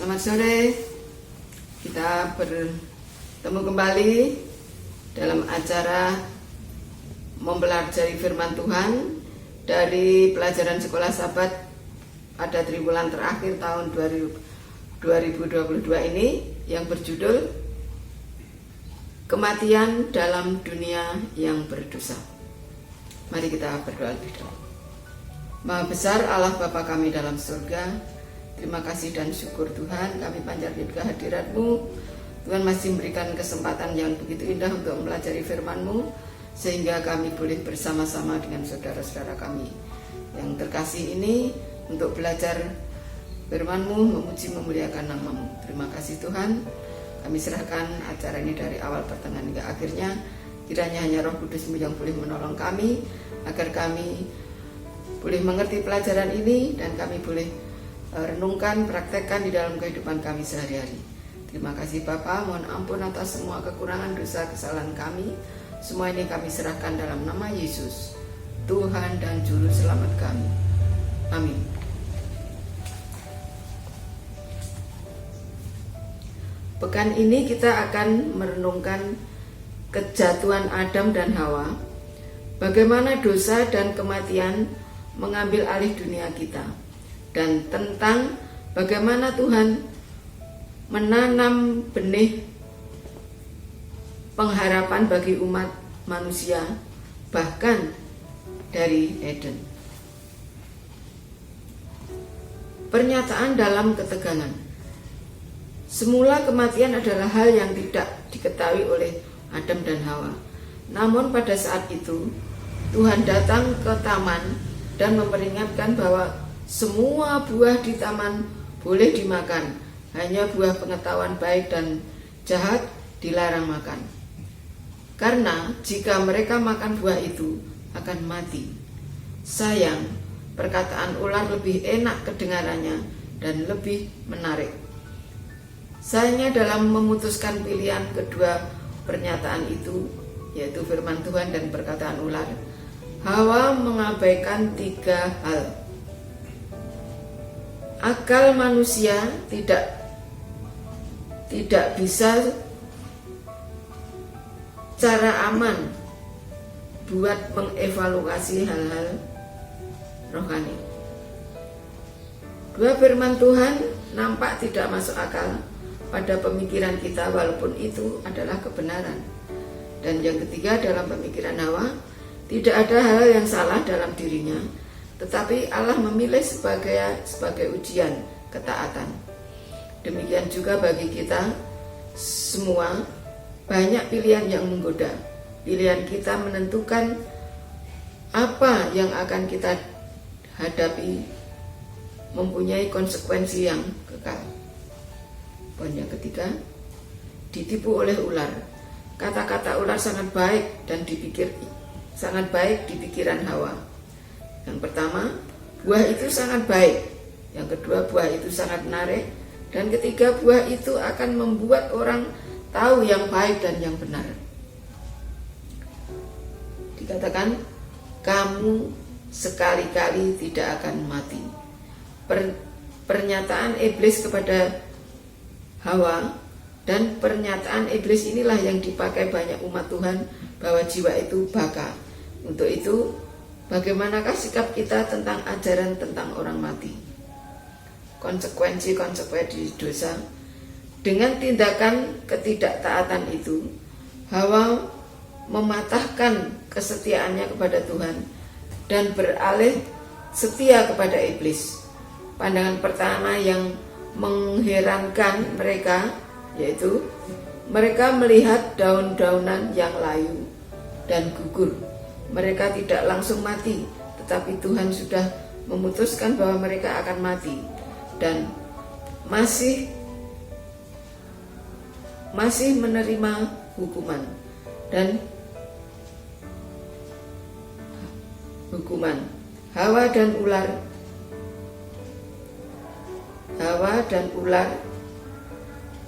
Selamat sore, kita bertemu kembali dalam acara mempelajari firman Tuhan dari pelajaran sekolah Sabat pada triwulan terakhir tahun 2022 ini yang berjudul Kematian dalam Dunia yang Berdosa. Mari kita berdoa lebih dahulu. Maha besar Allah Bapa kami dalam surga, terima kasih dan syukur Tuhan, kami panjatkan kehadirat-Mu. Tuhan masih memberikan kesempatan yang begitu indah untuk mempelajari firman-Mu, sehingga kami boleh bersama-sama dengan saudara-saudara kami yang terkasih ini untuk belajar firman-Mu, memuji memuliakan nama-Mu. Terima kasih Tuhan, kami serahkan acara ini dari awal pertengahan hingga akhirnya. Kiranya hanya Roh Kudus-Mu yang boleh menolong kami, agar kami boleh mengerti pelajaran ini dan kami boleh renungkan, praktekkan di dalam kehidupan kami sehari-hari. Terima kasih Bapa, mohon ampun atas semua kekurangan dosa kesalahan kami. Semua ini kami serahkan dalam nama Yesus, Tuhan dan Juru Selamat kami. Amin. Pekan ini kita akan merenungkan kejatuhan Adam dan Hawa, bagaimana dosa dan kematian mengambil alih dunia kita, dan tentang bagaimana Tuhan menanam benih pengharapan bagi umat manusia bahkan dari Eden. Pernyataan dalam ketegangan. Semula kematian adalah hal yang tidak diketahui oleh Adam dan Hawa. Namun pada saat itu Tuhan datang ke taman dan memperingatkan bahwa semua buah di taman boleh dimakan, hanya buah pengetahuan baik dan jahat dilarang makan. Karena jika mereka makan buah itu akan mati. Sayang, perkataan ular lebih enak kedengarannya dan lebih menarik. Sayangnya dalam memutuskan pilihan kedua pernyataan itu, yaitu firman Tuhan dan perkataan ular, Hawa mengabaikan 3 hal. Akal manusia tidak bisa cara aman buat mengevaluasi hal-hal rohani. Dua firman Tuhan nampak tidak masuk akal pada pemikiran kita, walaupun itu adalah kebenaran. Dan yang ketiga, dalam pemikiran Hawa tidak ada hal yang salah dalam dirinya, tetapi Allah memilih sebagai ujian ketaatan. Demikian juga bagi kita semua, banyak pilihan yang menggoda. Pilihan kita menentukan apa yang akan kita hadapi, mempunyai konsekuensi yang kekal. Poin yang ketiga, ditipu oleh ular. Kata-kata ular sangat baik di pikiran Hawa. Yang pertama, buah itu sangat baik. Yang kedua, buah itu sangat menarik. Dan ketiga, buah itu akan membuat orang tahu yang baik dan yang benar. Dikatakan, kamu sekali-kali tidak akan mati. Pernyataan iblis kepada Hawa, dan pernyataan iblis inilah yang dipakai banyak umat Tuhan, bahwa jiwa itu baka. Untuk itu, bagaimanakah sikap kita tentang ajaran tentang orang mati? Konsekuensi dosa. Dengan tindakan ketidaktaatan itu, Hawa mematahkan kesetiaannya kepada Tuhan dan beralih setia kepada iblis. Pandangan pertama yang mengherankan mereka, yaitu mereka melihat daun-daunan yang layu dan gugur. Mereka tidak langsung mati, tetapi Tuhan sudah memutuskan bahwa mereka akan mati dan masih menerima hukuman. Dan Hawa dan ular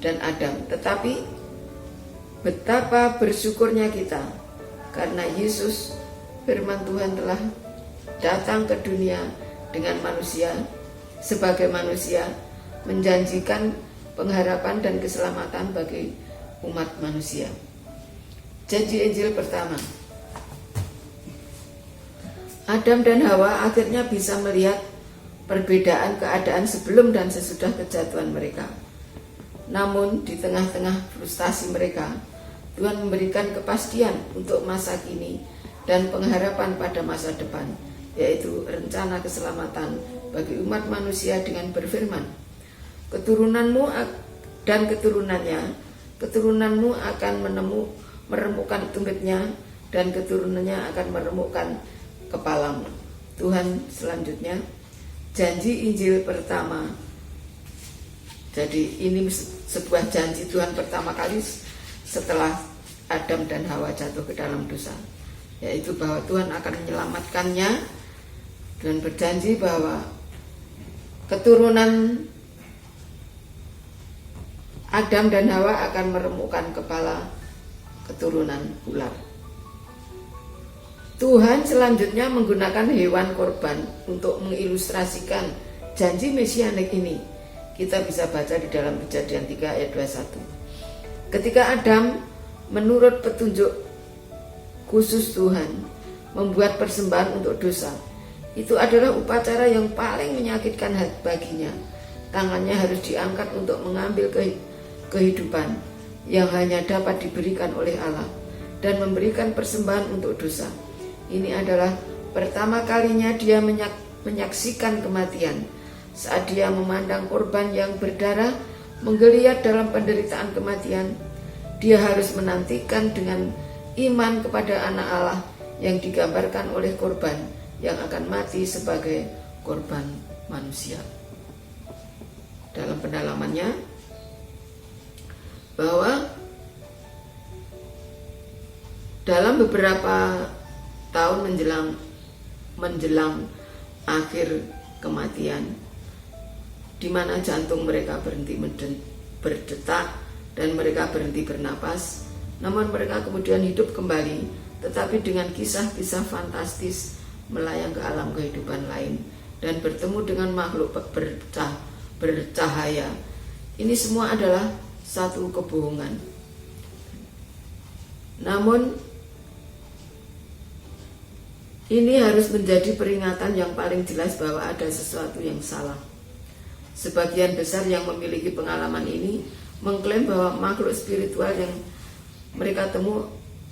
dan Adam. Tetapi betapa bersyukurnya kita, karena Yesus firman Tuhan telah datang ke dunia dengan manusia, sebagai manusia, menjanjikan pengharapan dan keselamatan bagi umat manusia. Janji Injil pertama. Adam dan Hawa akhirnya bisa melihat perbedaan keadaan sebelum dan sesudah kejatuhan mereka. Namun di tengah-tengah frustasi mereka, Tuhan memberikan kepastian untuk masa kini dan pengharapan pada masa depan, yaitu rencana keselamatan bagi umat manusia dengan berfirman, keturunanmu dan keturunanmu akan meremukkan tumitnya dan keturunannya akan meremukkan kepalamu. Tuhan selanjutnya, janji Injil pertama. Jadi ini sebuah janji Tuhan pertama kali setelah Adam dan Hawa jatuh ke dalam dosa, yaitu bahwa Tuhan akan menyelamatkannya dan berjanji bahwa keturunan Adam dan Hawa akan meremukkan kepala keturunan ular. Tuhan selanjutnya menggunakan hewan korban untuk mengilustrasikan janji mesianik ini. Kita bisa baca di dalam Kejadian 3 ayat 21. Ketika Adam menurut petunjuk khusus Tuhan membuat persembahan untuk dosa, itu adalah upacara yang paling menyakitkan hati baginya. Tangannya harus diangkat untuk mengambil kehidupan yang hanya dapat diberikan oleh Allah dan memberikan persembahan untuk dosa. Ini adalah pertama kalinya dia menyaksikan kematian. Saat dia memandang korban yang berdarah menggeliat dalam penderitaan kematian, dia harus menantikan dengan iman kepada anak Allah yang digambarkan oleh korban yang akan mati sebagai korban manusia. Dalam pendalamannya, bahwa dalam beberapa tahun menjelang akhir kematian, di mana jantung mereka berhenti berdetak dan mereka berhenti bernapas, namun mereka kemudian hidup kembali, tetapi dengan kisah-kisah fantastis melayang ke alam kehidupan lain dan bertemu dengan makhluk bercahaya. Ini semua adalah satu kebohongan. Namun ini harus menjadi peringatan yang paling jelas bahwa ada sesuatu yang salah. Sebagian besar yang memiliki pengalaman ini mengklaim bahwa makhluk spiritual yang mereka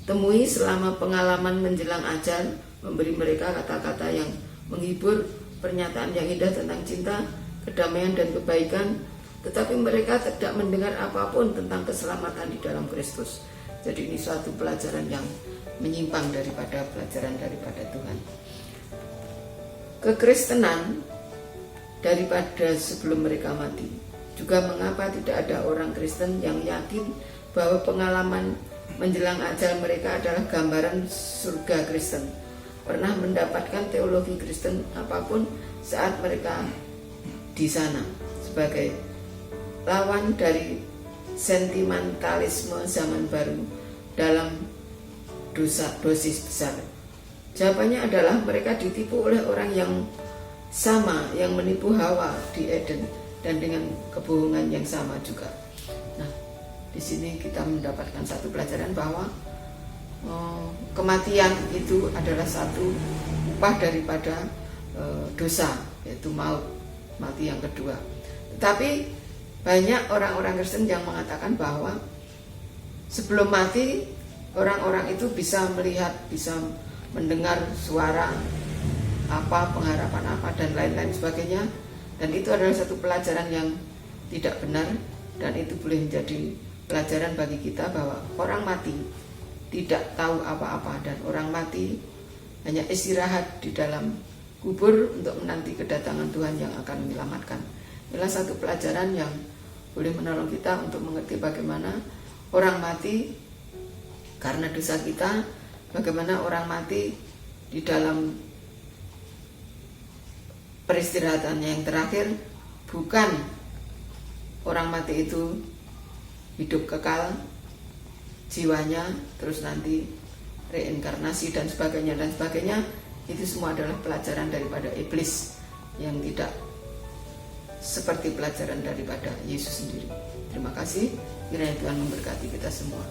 temui selama pengalaman menjelang ajal memberi mereka kata-kata yang menghibur, pernyataan yang indah tentang cinta, kedamaian dan kebaikan, tetapi mereka tidak mendengar apapun tentang keselamatan di dalam Kristus. Jadi ini suatu pelajaran yang menyimpang daripada pelajaran daripada Tuhan. Kekristenan daripada sebelum mereka mati. Juga mengapa tidak ada orang Kristen yang yakin bahwa pengalaman menjelang ajal mereka adalah gambaran surga Kristen. Pernah mendapatkan teologi Kristen apapun saat mereka di sana sebagai lawan dari sentimentalisme zaman baru dalam dosis besar. Jawabannya adalah mereka ditipu oleh orang yang sama yang menipu Hawa di Eden dan dengan kebohongan yang sama juga. Nah, di sini kita mendapatkan satu pelajaran bahwa kematian itu adalah satu upah daripada dosa, yaitu maut, mati yang kedua. Tetapi banyak orang-orang Kristen yang mengatakan bahwa sebelum mati orang-orang itu bisa melihat, bisa mendengar suara apa, pengharapan apa, dan lain-lain sebagainya. Dan itu adalah satu pelajaran yang tidak benar, dan itu boleh menjadi pelajaran bagi kita bahwa orang mati tidak tahu apa-apa, dan orang mati hanya istirahat di dalam kubur untuk menanti kedatangan Tuhan yang akan menyelamatkan. Inilah satu pelajaran yang boleh menolong kita untuk mengerti bagaimana orang mati karena dosa kita, bagaimana orang mati di dalam peristirahatannya yang terakhir. Bukan orang mati itu hidup kekal jiwanya, terus nanti reinkarnasi dan sebagainya. Itu semua adalah pelajaran daripada iblis yang tidak seperti pelajaran daripada Yesus sendiri. Terima kasih, kiranya Tuhan memberkati kita semua.